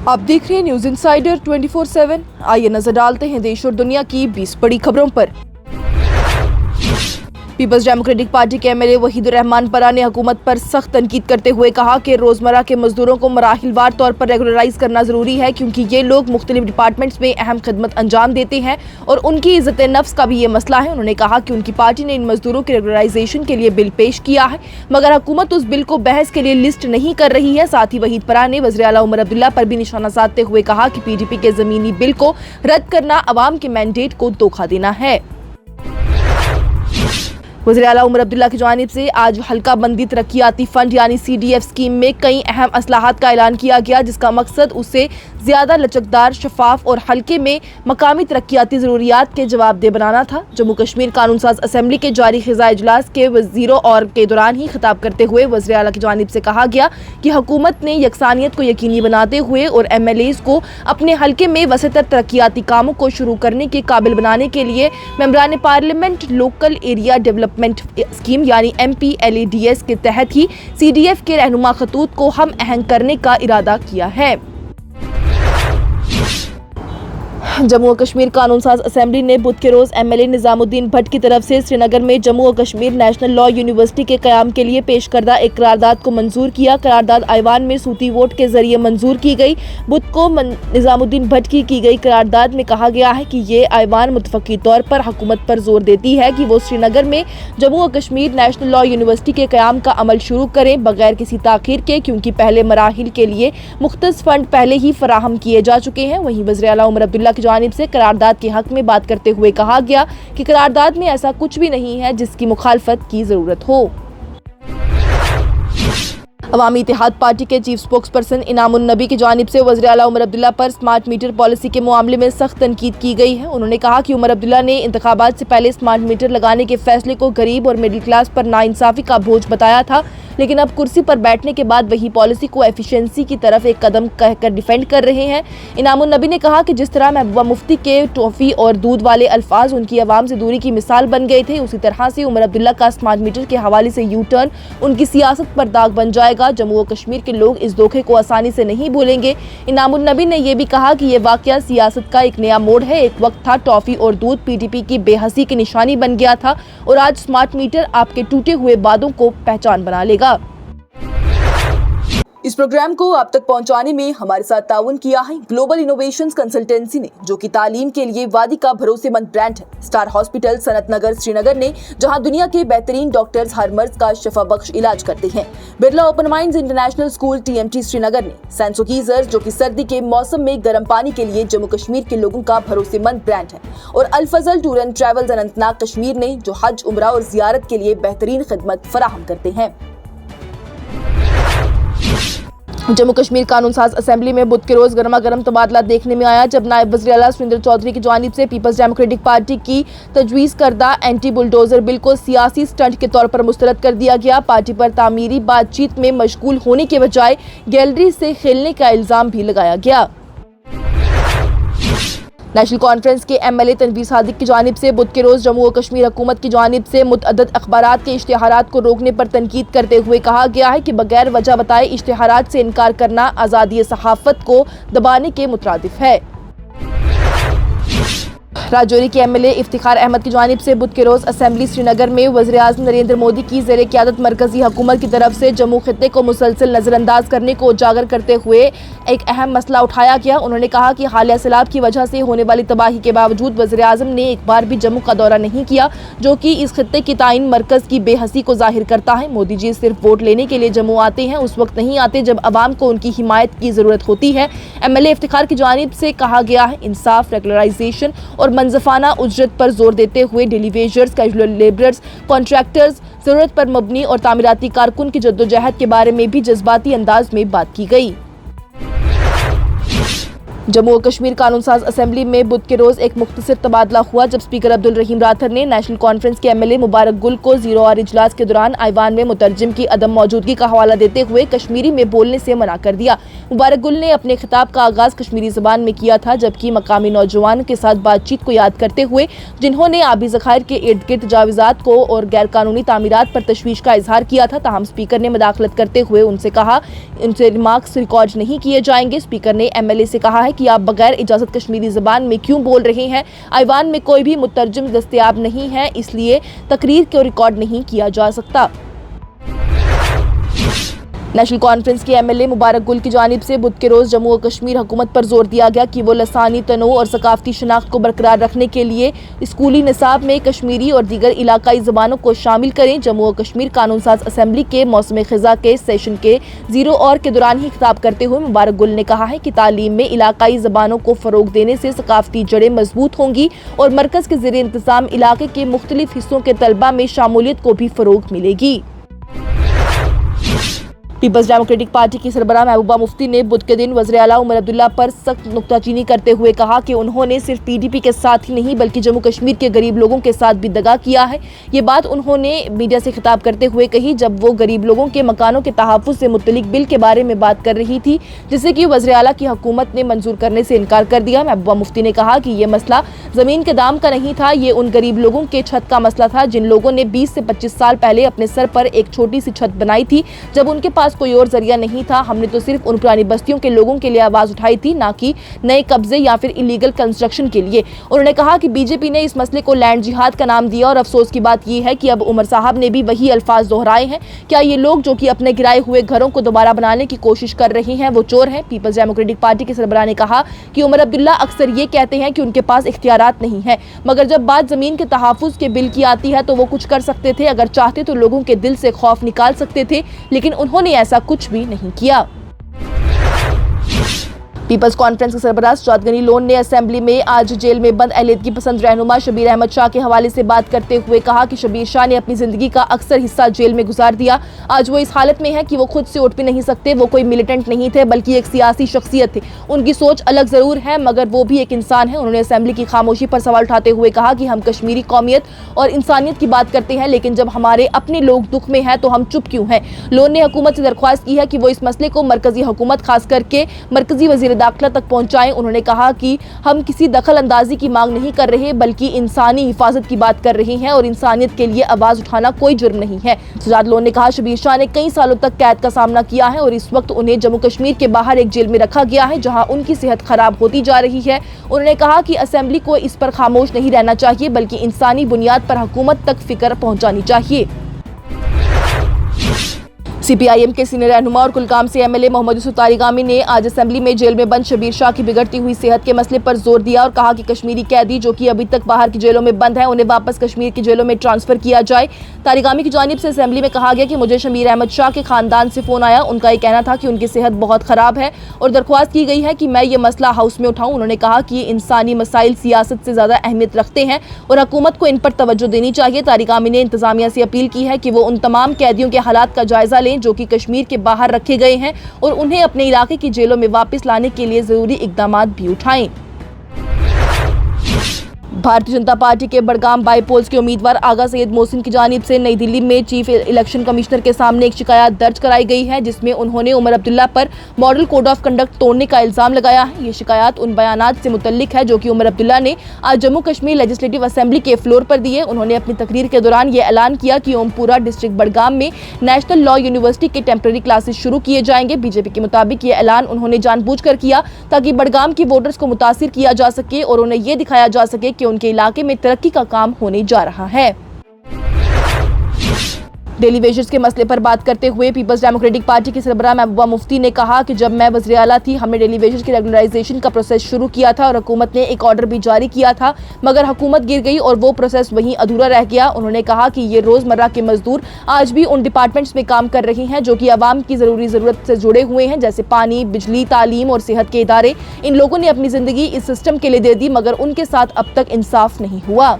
आप देख रहे हैं न्यूज इंसाइडर 24/7। आइए नजर डालते हैं देश और दुनिया की 20 बड़ी खबरों पर। पीपल्स डेमोक्रेटिक पार्टी के एमएलए वहीदुर रहमान परा ने हुकूमत पर सख्त तनकीद करते हुए कहा कि रोजमर्रा के मजदूरों को मराहिलवार तौर पर रेगुलराइज करना जरूरी है, क्योंकि ये लोग मुख्तलिफ डिपार्टमेंट्स में अहम खिदमत अंजाम देते हैं और उनकी इज्जत नफ्स का भी ये मसला है। उन्होंने कहा कि उनकी पार्टी ने इन मजदूरों के रेगुलराइजेशन के लिए बिल पेश किया है, मगर हुकूमत उस बिल को बहस के लिए लिस्ट नहीं कर रही है। साथ ही वहीद परा ने वज़ीर आला उमर अब्दुल्ला पर भी निशाना साधते हुए कहा कि पीडीपी के जमीनी बिल को रद्द करना अवाम के मैंडेट को धोखा देना है। वज़ीर आला उमर अब्दुल्ला की जानिब से आज हल्का बंदी तरक्याती फंड यानी CDF स्कीम में कई अहम असलाहत का ऐलान किया गया, जिसका मकसद उसे ज़्यादा लचकदार, शफाफ और हल्के में मकामी तरक्याती ज़रूरियात के जवाबदेह बनाना था। जम्मू कश्मीर कानून साज असम्बली के जारी खिज़ा इजलास के वज़ीरों और के दौरान ही खिताब करते हुए वज़ीर आला की जानिब से कहा गया कि हुकूमत ने यकसानियत को यकीनी बनाते हुए और MLAs को अपने हल्के में वसीअतर तरक्याती कामों को शुरू करने के काबिल बनाने के लिए मेंबरान parliament local area development scheme यानी MPLADS के तहत ही CDF के रहनुमा खतूत को हम अहंग करने का इरादा किया है। जम्मू और कश्मीर कानून साज असम्बली ने बुध के रोज MLA निजामुद्दीन भट्ट की तरफ से श्रीनगर में जम्मू और कश्मीर नेशनल लॉ यूनिवर्सिटी के क़याम के लिए पेश करदा एक करारदाद को मंजूर किया। करारदाद आईवान में सूती वोट के जरिए मंजूर की गई। बुध को निजामुद्दीन भट्ट की गई करारदाद में कहा गया है कि ये आईवान मुतफ़क़ी तौर पर हुकूमत पर जोर देती है कि वो श्रीनगर में जम्मू और कश्मीर नेशनल लॉ यूनिवर्सिटी के क़याम का अमल शुरू करें बगैर किसी ताख़ीर के, क्योंकि पहले मराहिल के लिए मुख्तस फंड पहले ही फराहम किए जा चुके हैं। वहीं वज़ीर आला उमर अब्दुल्ला की जानिब से करारदाद के हक में बात करते हुए कहा गया कि करारदाद में ऐसा कुछ भी नहीं है जिसकी मुखालफत की जरूरत हो। अवामी इत्तेहाद पार्टी के चीफ स्पोक्स पर्सन इनामुन नबी की जानिब से वज़ीर आला उमर अब्दुल्ला पर स्मार्ट मीटर पॉलिसी के मामले में सख्त तनकीद की गई है। उन्होंने कहा कि उमर अब्दुल्ला ने इंतखाबात से पहले स्मार्ट मीटर लगाने के फैसले को गरीब और मिडिल क्लास पर नाइंसाफी का बोझ बताया था, लेकिन अब कुर्सी पर बैठने के बाद वही पॉलिसी को एफिशिएंसी की तरफ एक कदम कहकर डिफेंड कर रहे हैं। इनामुन नबी ने कहा कि जिस तरह महबूबा मुफ्ती के टॉफ़ी और दूध वाले अल्फाज उनकी आवाम से दूरी की मिसाल बन गए थे, उसी तरह से उमर अब्दुल्ला का स्मार्ट मीटर के हवाले से यू टर्न उनकी सियासत पर दाग बन जाएगा। जम्मू और कश्मीर के लोग इस धोखे को आसानी से नहीं भूलेंगे। इनामुन नबी ने यह भी कहा कि यह वाकया सियासत का एक नया मोड़ है। एक वक्त था टॉफ़ी और दूध PDP की बेहसी की निशानी बन गया था और आज स्मार्ट मीटर आपके टूटे हुए वादों को पहचान बना लेगा। इस प्रोग्राम को आप तक पहुंचाने में हमारे साथ ताउन किया है ग्लोबल इनोवेशंस कंसल्टेंसी ने, जो कि तालीम के लिए वादी का भरोसेमंद ब्रांड है। स्टार हॉस्पिटल सनत नगर श्रीनगर ने, जहां दुनिया के बेहतरीन डॉक्टर्स हर मर्ज का शफा बख्श इलाज करते हैं। Birla open minds international school TMT Srinagar ने सैंसो गीजर, जो कि सर्दी के मौसम में गर्म पानी के लिए जम्मू कश्मीर के लोगों का भरोसेमंद ब्रांड है। और Al Fazal tour and travels Anantnag Kashmir ने, जो हज, उम्रा और जियारत के लिए बेहतरीन खिदमत फराहम करते हैं। जम्मू कश्मीर कानून साज असम्बली में बुध के रोज गर्मा गर्म तबादला देखने में आया, जब नायब वज़ीर आला सुरेंद्र चौधरी की जानिब से पीपल्स डेमोक्रेटिक पार्टी की तजवीज़ करदा एंटी बुलडोजर बिल को सियासी स्टंट के तौर पर मुस्तरद कर दिया गया। पार्टी पर तामीरी बातचीत में मशगूल होने के बजाय गैलरी से खेलने का इल्जाम भी लगाया गया। नेशनल कॉन्फ्रेंस के MLA तनवीर सादिक की जानिब से बुध के रोज जम्मू और कश्मीर हुकूमत की जानिब से मुतअद्दिद अखबारात के इश्तिहारात को रोकने पर तनकीद करते हुए कहा गया है कि बगैर वजह बताए इश्तिहारात से इनकार करना आज़ादी सहाफ़त को दबाने के मुतरादिफ है। राजौरी के MLA इफ्तिखार अहमद की जानिब से बुध के रोज असम्बली श्रीनगर में वज़ीर आज़म नरेंद्र मोदी की ज़ेरे क़यादत मरकजी हुकूमत की तरफ से जम्मू खित्ते को मुसलसल नज़रअंदाज करने को उजागर करते हुए एक अहम मसला उठाया गया। उन्होंने कहा कि हालिया सैलाब की वजह से होने वाली तबाही के बावजूद वज़ीर आज़म ने एक बार भी जम्मू का दौरा नहीं किया, जो कि इस खित्ते की ताइन मरकज़ की बेहसी को जाहिर करता है। मोदी जी सिर्फ वोट लेने के लिए जम्मू आते हैं, उस वक्त नहीं आते जब अवाम को उनकी हिमायत की ज़रूरत होती है। MLA इफ्तिखार की जानिब से कहा गया है इंसाफ, रेगुलराइजेशन और मंजफाना उजरत पर जोर देते हुए daily wagers, casual labourers, contractors, जरूरत पर मबनी और तामीराती कारकुन की जद्दोजहद के बारे में भी जज्बाती अंदाज में बात की गई। जम्मू और कश्मीर कानून साज असम्बली में बुध के रोज एक मुख्तसर तबादला हुआ, जब स्पीकर अब्दुल रहीम राथर ने नेशनल कॉन्फ्रेंस के MLA मुबारक गुल को 0 आवर इजलास के दौरान आईवान में मुतरजिम की अदम मौजूदगी का हवाला देते हुए कश्मीरी में बोलने से मना कर दिया। मुबारक गुल ने अपने खिताब का आगाज कश्मीरी ज़बान में किया था, जबकि मकामी नौजवानों के साथ बातचीत को याद करते हुए जिन्होंने आबी ज़खायर के इर्द गिर्द तजावीज़ात को और गैरकानूनी तामीरात पर तशवीश का इजहार किया था। ताहम स्पीकर ने मदाखलत करते हुए उनसे कहा उनसे रिमार्क्स रिकॉर्ड नहीं किए जाएंगे। स्पीकर ने MLA से कहा है कि आप बगैर इजाज़त कश्मीरी ज़बान में क्यों बोल रहे हैं। ऐवान में कोई भी मुतरजम दस्तयाब नहीं है, इसलिए तकरीर को रिकॉर्ड नहीं किया जा सकता। नेशनल कॉन्फ्रेंस के MLA मुबारक गुल की जानिब से बुध के रोज़ जम्मू और कश्मीर हुकूमत पर जोर दिया गया कि वो लसानी तनों और सकाफती शनाख्त को बरकरार रखने के लिए स्कूली निसाब में कश्मीरी और दीगर इलाकाई ज़बानों को शामिल करें। जम्मू और कश्मीर कानून साज असम्बली के मौसम ख़ज़ा के सेशन के 0 और के दौरान ही खिताब करते हुए मुबारक गुल ने कहा है कि तालीम में इलाकाई ज़बानों को फ़रोग देने से सकाफती जड़ें मजबूत होंगी और मरकज़ के ज़ेरे इंतज़ाम इलाके के मुख्तलिफ हिस्सों के तलबा में शामूलियत को भी फ़रोग मिलेगी। पीपल्स डेमोक्रेटिक पार्टी की सरबराह महबूबा मुफ्ती ने बुध के दिन वज़ीर आला उमर अब्दुल्ला पर सख्त नुक्ताचीनी करते हुए कहा कि उन्होंने सिर्फ PDP के साथ ही नहीं बल्कि जम्मू कश्मीर के गरीब लोगों के साथ भी दगा किया है। ये बात उन्होंने मीडिया से खिताब करते हुए कही जब वो गरीब लोगों के मकानों के तहफ़्फ़ुज़ से मुतल्लिक बिल के बारे में बात कर रही थी, जिसे कि वज़ीर आला की हुकूमत ने मंजूर करने से इनकार कर दिया। महबूबा मुफ्ती ने कहा कि ये मसला ज़मीन के दाम का नहीं था, ये उन गरीब लोगों के छत का मसला था जिन लोगों ने 20 से 25 साल पहले अपने सर पर एक छोटी सी छत बनाई थी जब उनके पास कोई और जरिया नहीं था। हमने तो सिर्फ उन पुरानी बस्तियों के लोगों के लिए आवाज उठाई थी, ना कि नए कब्जे या फिर इलीगल कंस्ट्रक्शन के लिए। उन्होंने कहा कि बीजेपी ने इस मसले को लैंड जिहाद का नाम दिया और अफसोस की बात यह है कि अब उमर साहब ने भी वही अल्फाज दोहराए हैं। क्या ये लोग जो कि अपने गिराए हुए घरों को दोबारा बनाने की कोशिश कर रहे हैं वो चोर हैं? पीपल्स डेमोक्रेटिक पार्टी के सरबराह ने कहा कि उमर अब्दुल्ला अक्सर ये कहते हैं कि उनके पास इख्तियारात नहीं है, मगर जब बात जमीन के तहफ़्फ़ुज़ के बिल की आती है तो वो कुछ कर सकते थे। अगर चाहते तो लोगों के दिल से खौफ निकाल सकते थे, लेकिन उन्होंने ऐसा कुछ भी नहीं किया। पीपल्स कॉन्फ्रेंस के सरबराह सजाद गनी लोन ने असेंबली में आज जेल में बंद अलीदगी पसंद रहनुमा शबीर अहमद शाह के हवाले से बात करते हुए कहा कि शबीर शाह ने अपनी जिंदगी का अक्सर हिस्सा जेल में गुजार दिया। आज वो इस हालत में है कि वो खुद से उठ भी नहीं सकते। वो कोई मिलिटेंट नहीं थे बल्कि एक सियासी शख्सियत थे। उनकी सोच अलग जरूर है मगर वो भी एक इंसान है। उन्होंने असेंबली की खामोशी पर सवाल उठाते हुए कहा कि हम कश्मीरी कौमियत और इंसानियत की बात करते हैं, लेकिन जब हमारे अपने लोग दुख में हैं तो हम चुप क्यों हैं। लोन ने हुकूमत से दरख्वास्त की है कि वो इस मसले को मरकजी हुकूमत खास करके मरकजी वजीर दाखिला तक पहुंचाएं। उन्होंने कहा कि हम किसी दखल अंदाजी की मांग नहीं कर रहे बल्कि इंसानी हिफाजत की बात कर रहे हैं और इंसानियत के लिए आवाज उठाना कोई जुर्म नहीं है। सजाद लोन ने कहा शबीर शाह ने कई सालों तक कैद का सामना किया है और इस वक्त उन्हें जम्मू कश्मीर के बाहर एक जेल में रखा गया है जहां उनकी सेहत खराब होती जा रही है। उन्होंने कहा कि असेंबली को इस पर खामोश नहीं रहना चाहिए बल्कि इंसानी बुनियाद पर हुकूमत तक फिक्र पहुंचानी चाहिए। CPIM के सीनियर रहनुमा और कुलगाम से MLA मोहम्मद यूसुफ तारिगामी ने आज असेंबली में जेल में बंद शबीर शाह की बिगड़ती हुई सेहत के मसले पर जोर दिया और कहा कि कश्मीरी कैदी जो कि अभी तक बाहर की जेलों में बंद हैं उन्हें वापस कश्मीर की जेलों में ट्रांसफर किया जाए। तारिगामी की जानिब से असेंबली में कहा गया कि मुझे शबीर अहमद शाह के खानदान से फोन आया। उनका ये कहना था कि उनकी सेहत बहुत खराब है और दरख्वास्त की गई है कि मैं ये मसला हाउस में उठाऊं। उन्होंने कहा कि इंसानी मसाइल सियासत से ज्यादा अहमियत रखते हैं और हुकूमत को इन पर तवज्जो देनी चाहिए। तारिगामी ने इंतजामिया से अपील की है कि वो उन तमाम कैदियों के हालात का जायजा लें जो कि कश्मीर के बाहर रखे गए हैं और उन्हें अपने इलाके की जेलों में वापस लाने के लिए जरूरी इकदाम भी उठाएं। भारतीय जनता पार्टी के बड़गाम बाईपोल्स के उम्मीदवार आगा सैयद मोहसिन की जानिब से नई दिल्ली में चीफ इलेक्शन कमिश्नर के सामने एक शिकायत दर्ज कराई गई है जिसमें उन्होंने उमर अब्दुल्ला पर मॉडल कोड ऑफ कंडक्ट तोड़ने का इल्जाम लगाया है। ये शिकायत उन बयानात से मुतल्लिक है जो कि उमर अब्दुल्ला ने आज जम्मू कश्मीर लेजिस्लेटिव असेंबली के फ्लोर पर दिए। उन्होंने अपनी तकरीर के दौरान ये ऐलान किया कि ओमपुरा डिस्ट्रिक्ट बड़गाम में नेशनल लॉ यूनिवर्सिटी के टेम्पररी क्लासेस शुरू किए जाएंगे। बीजेपी के मुताबिक ये ऐलान उन्होंने जानबूझकर किया ताकि बड़गाम के वोटर्स को मुतासिर किया जा सके और उन्हें ये दिखाया जा सके कि उनके इलाके में तरक्की का काम होने जा रहा है। डेली वेजेस के मसले पर बात करते हुए पीपल्स डेमोक्रेटिक पार्टी की सरबराह महबूबा मुफ्ती ने कहा कि जब मैं वज़ीर आला थी हमने डेली वेजेस की रेगुलराइजेशन का प्रोसेस शुरू किया था और हुकूमत ने एक ऑर्डर भी जारी किया था मगर हुकूमत गिर गई और वो प्रोसेस वहीं अधूरा रह गया। उन्होंने कहा कि ये रोज़मर्रा के मजदूर आज भी उन डिपार्टमेंट्स में काम कर रहे हैं जो कि आवाम की ज़रूरत से जुड़े हुए हैं जैसे पानी, बिजली, तालीम और सेहत के इदारे। इन लोगों ने अपनी ज़िंदगी इस सिस्टम के लिए दे दी मगर उनके साथ अब तक इंसाफ नहीं हुआ।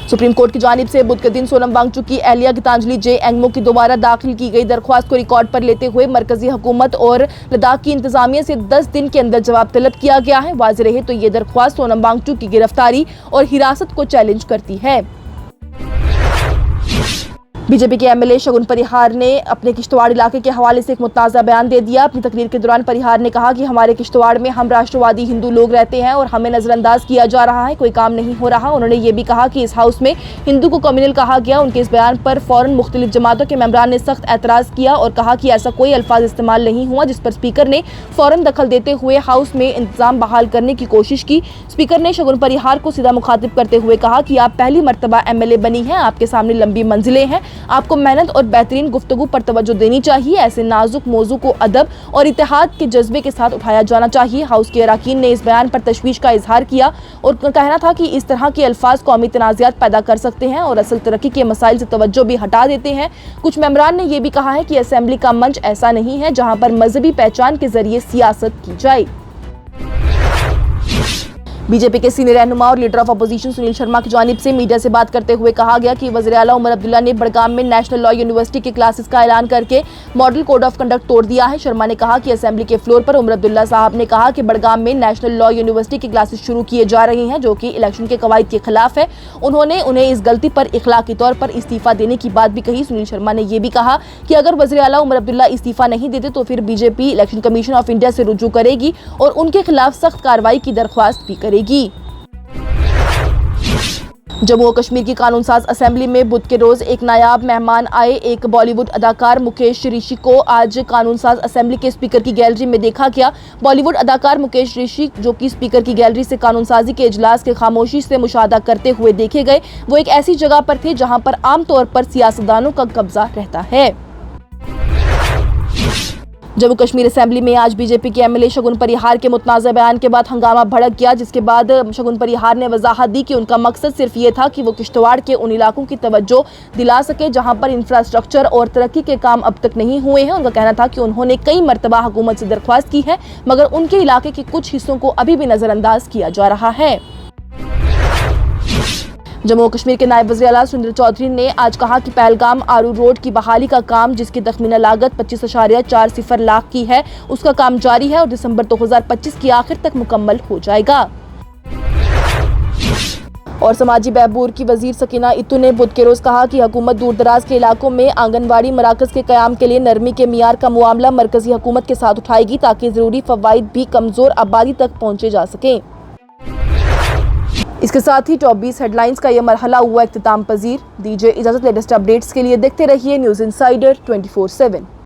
सुप्रीम कोर्ट की जानिब से बुध के दिन सोनम वांगचुक की एहलिया गीतांजलि जे एंगमो की दोबारा दाखिल की गई दरख्वास्त को रिकॉर्ड पर लेते हुए मरकजी हुकूमत और लद्दाख की इंतजामिया से 10 दिन के अंदर जवाब तलब किया गया है। वाज़ेह रहे तो ये दरख्वास्त सोनम वांगचुक की गिरफ्तारी और हिरासत को चैलेंज करती है। बीजेपी के एमएलए शगुन परिहार ने अपने किश्तवाड़ इलाके के हवाले से एक मुतनाज़ा बयान दे दिया। अपनी तकरीर के दौरान परिहार ने कहा कि हमारे किश्तवाड़ में हम राष्ट्रवादी हिंदू लोग रहते हैं और हमें नजरअंदाज किया जा रहा है, कोई काम नहीं हो रहा। उन्होंने ये भी कहा कि इस हाउस में हिंदू को कम्युनल कहा गया। उनके इस बयान पर फौरन मुख्तलिफ जमातों के मेंबरान ने सख्त एतराज़ किया और कहा कि ऐसा कोई अल्फाज इस्तेमाल नहीं हुआ, जिस पर स्पीकर ने फौरन दखल देते हुए हाउस में इंतजाम बहाल करने की कोशिश की। स्पीकर ने शगुन परिहार को सीधा मुखातिब करते हुए कहा कि आप पहली मरतबा एमएलए बनी हैं, आपके सामने लंबी मंजिलें हैं, आपको मेहनत और बेहतरीन गुफ्तगू पर तवज्जो देनी चाहिए। ऐसे नाजुक मौजू को अदब और इत्तेहाद के जज्बे के साथ उठाया जाना चाहिए। हाउस के अरकान ने इस बयान पर तशवीश का इजहार किया और कहना था कि इस तरह के अल्फाज कौमी तनाज़ात पैदा कर सकते हैं और असल तरक्की के मसाइल से तवज्जो भी हटा देते हैं। कुछ मेंबरान ने यह भी कहा है कि असेंबली का मंच ऐसा नहीं है जहां पर मजहबी पहचान के जरिए सियासत की जाए। बीजेपी के सीनियर रहनुमा और leader of opposition Sunil Sharma की जानिब से मीडिया से बात करते हुए कहा गया कि वज़ीर आला उमर अब्दुल्ला ने बड़गाम में नेशनल लॉ यूनिवर्सिटी के क्लासेस का ऐलान करके मॉडल कोड ऑफ कंडक्ट तोड़ दिया है। शर्मा ने कहा कि असेंबली के फ्लोर पर उमर अब्दुल्ला साहब ने कहा कि बड़गाम में नेशनल लॉ यूनिवर्सिटी की क्लासेस शुरू किए जा रही हैं, जो कि इलेक्शन के कवायद के खिलाफ है। उन्होंने उन्हें इस गलती पर इखलाकी तौर पर इस्तीफा देने की बात भी कही। सुनील शर्मा ने यह भी कहा कि अगर वज़ीर आला उमर अब्दुल्ला इस्तीफा नहीं देते तो फिर BJP election commission of India से रुजू करेगी और उनके खिलाफ सख्त कार्रवाई की दरख्वास्त भी करेगी। जम्मू और कश्मीर की कानून साज असेंबली में बुध के रोज एक नायाब मेहमान आए। एक बॉलीवुड अदाकार मुकेश ऋषि को आज कानून साज असेंबली के स्पीकर की गैलरी में देखा गया। बॉलीवुड अदाकार मुकेश ऋषि, जो कि स्पीकर की गैलरी से कानून साजी के इजलास के खामोशी से मुशाहदा करते हुए देखे गए। वो एक ऐसी जगह पर थे जहां पर आमतौर पर सियासतदानों का कब्जा रहता है। जम्मू कश्मीर असेंबली में आज बीजेपी के एमएलए शगुन परिहार के मुतनाज़ा बयान के बाद हंगामा भड़क गया, जिसके बाद शगुन परिहार ने वजाहत दी कि उनका मकसद सिर्फ ये था कि वो किश्तवाड़ के उन इलाकों की तवज्जो दिला सके जहां पर इंफ्रास्ट्रक्चर और तरक्की के काम अब तक नहीं हुए हैं। उनका कहना था कि उन्होंने कई मरतबा हुकूमत से दरख्वास्त की है, मगर उनके इलाके के कुछ हिस्सों को अभी भी नजरअंदाज किया जा रहा है। जम्मू कश्मीर के नायब वज़ीर आला सुरेंद्र चौधरी ने आज कहा कि पहलगाम आरू रोड की बहाली का काम, जिसकी तखमीना लागत 25.40 लाख की है, उसका काम जारी है और दिसंबर 2025 की आखिर तक मुकम्मल हो जाएगा। और समाजी बहबूद की वजीर सकीना इत्तू ने बुध के रोज कहा कि हुकूमत दूर दराज के इलाकों में आंगनबाड़ी मराकज के कयाम के लिए नरमी के मियार का मामला मरकजी हुकूमत के साथ उठाएगी, ताकि जरूरी फवाइद भी कमजोर आबादी तक पहुँचे जा सकें। इसके साथ ही टॉप 20 हेडलाइंस का यह मरहला हुआ इख्तिताम पजीर। दीजिए इजाजत। लेटेस्ट अपडेट्स के लिए देखते रहिए न्यूज़ इनसाइडर 24/7।